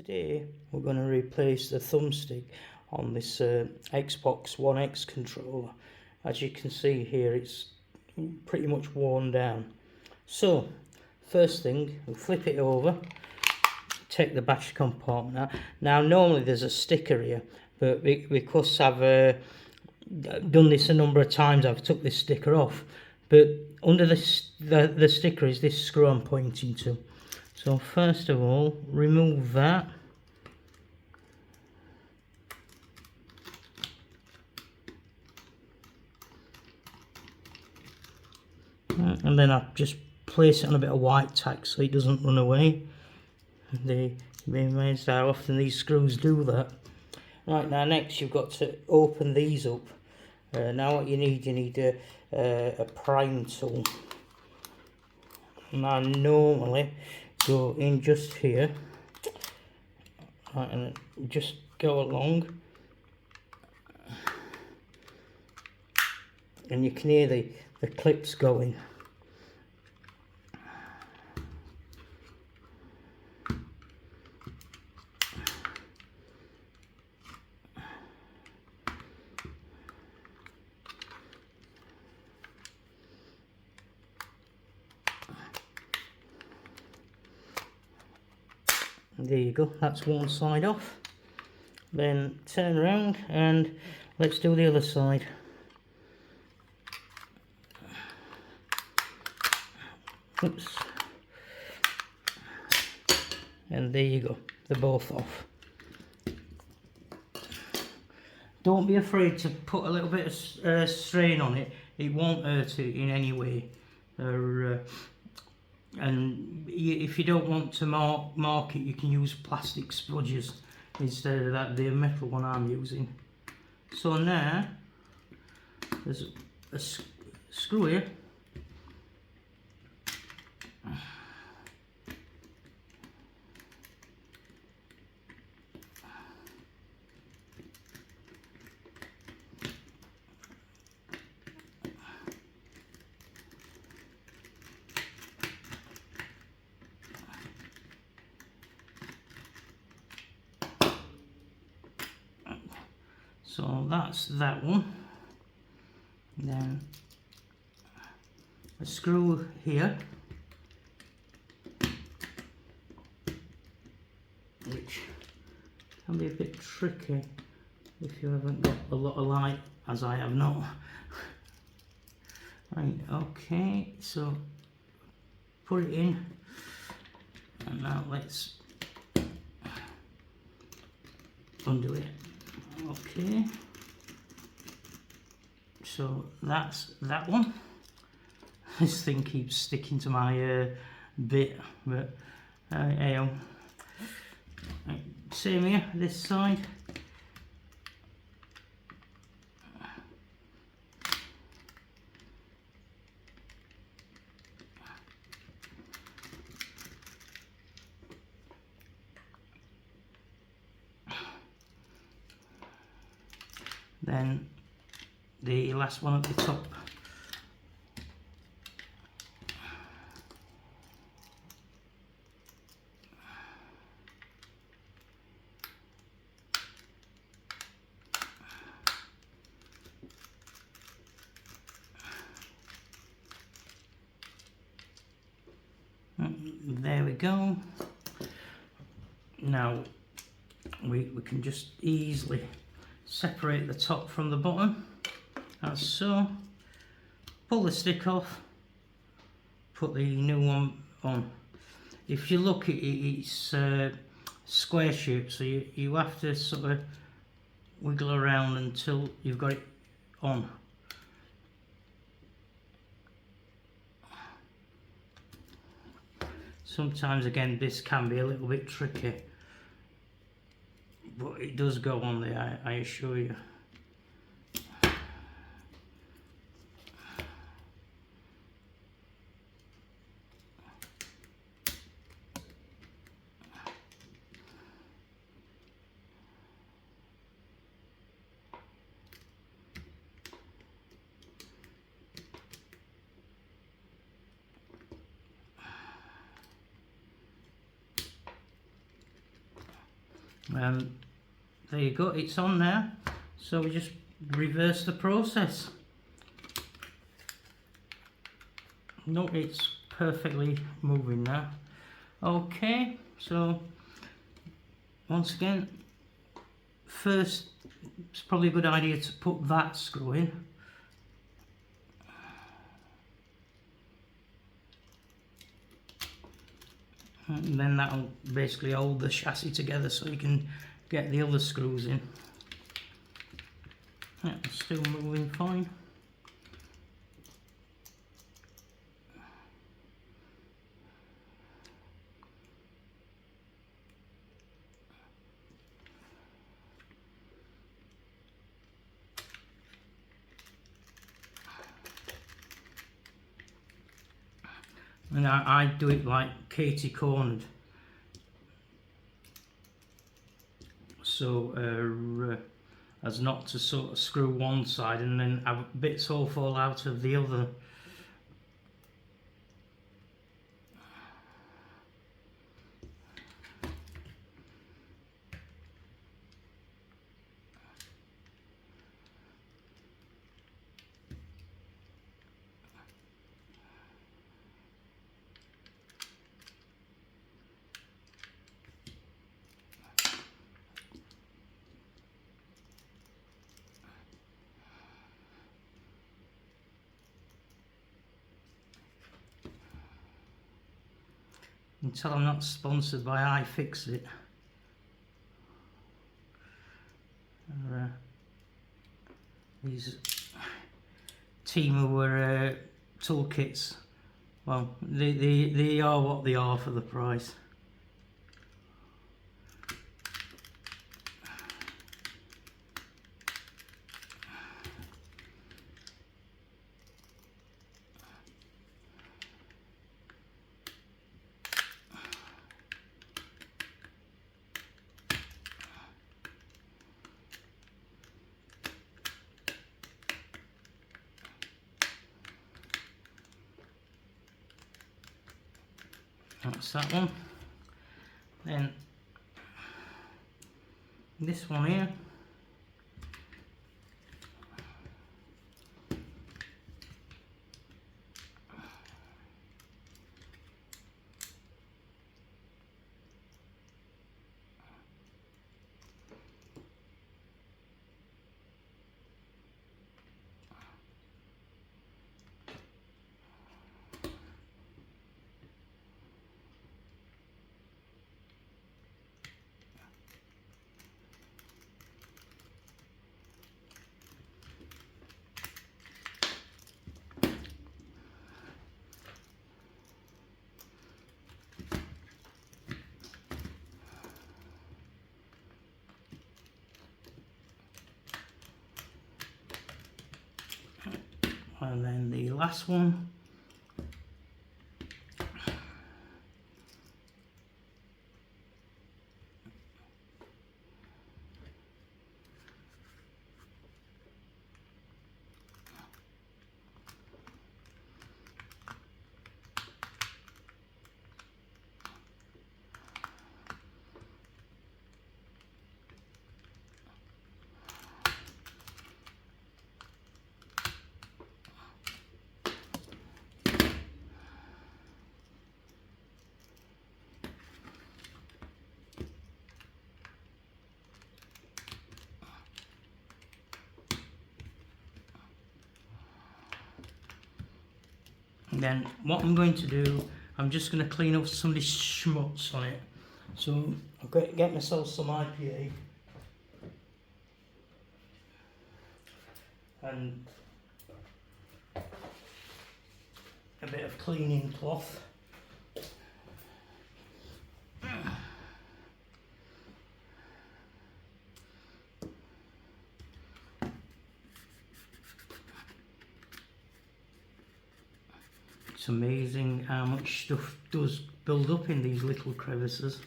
Today we're going to replace the thumbstick on this Xbox One X controller. As you can see here, it's pretty much worn down. So first thing, we'll flip it over, take the battery compartment out. Now normally there's a sticker here, but because I've done this a number of times, I've took this sticker off. But under the sticker is this screw I'm pointing to. So first of all, remove that. And then I just place it on a bit of white tack so it doesn't run away. You'd be amazed how often these screws do that. Right, now next you've got to open these up. Now what you need a prime tool. Now normally go in just here, right, and just go along, and you can hear the clips going. There you go, that's one side off. Then turn around and let's do the other side. Oops. And there you go, they're both off. Don't be afraid to put a little bit of strain on it, it won't hurt it in any way. And if you don't want to mark it, you can use plastic spudges instead of the metal one I'm using. So now there's a screw here. So that's that one. Then a screw here, which can be a bit tricky if you haven't got a lot of light, as I have not. Right, okay, so put it in, and now let's undo it. Okay, so that's that one. This thing keeps sticking to my bit, but right, same here, this side. Then the last one at the top. There we go. Now we can just easily separate the top from the bottom, as so. Pull the stick off, put the new one on. If you look at it, it's square shaped, so you have to sort of wiggle around until you've got it on. Sometimes again this can be a little bit tricky, but it does go on there, I assure you. There you go, it's on now. So we just reverse the process. No, it's perfectly moving now. Okay, so once again, first it's probably a good idea to put that screw in. And then that'll basically hold the chassis together so you can get the other screws in. Yeah, it's still moving fine. And I do it like Katie cornered, so as not to sort of screw one side and then have bits all fall out of the other. Until I'm not sponsored by iFixit. These Temu toolkits, well, they are what they are for the price. That's that one. Then this one here. And then the last one. Then what I'm going to do, I'm just going to clean up some of this schmutz on it. So I'm going to get myself some IPA and a bit of cleaning cloth. It's amazing how much stuff does build up in these little crevices.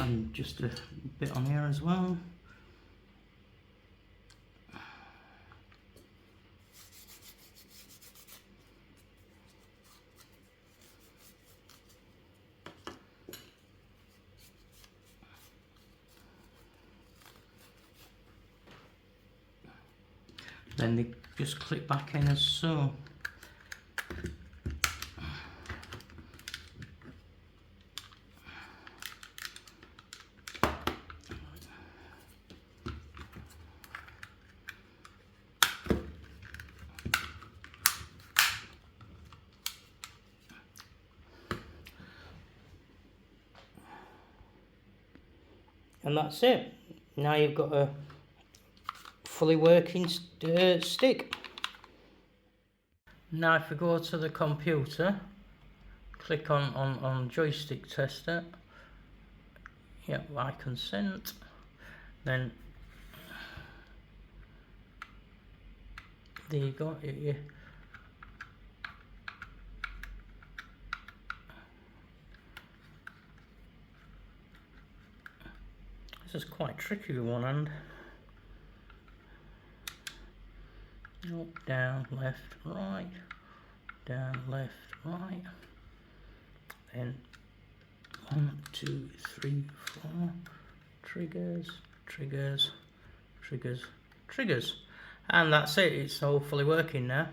and just a bit on here as well. Then they just clip back in as so. And that's it. Now you've got a fully working stick. Now if we go to the computer, click on joystick tester, yep, I consent, then there you go. This is quite tricky with one hand. Up, down, left, right, down, left, right. Then 1, 2, 3, 4. Triggers, triggers, triggers, triggers. And that's it, it's all fully working now.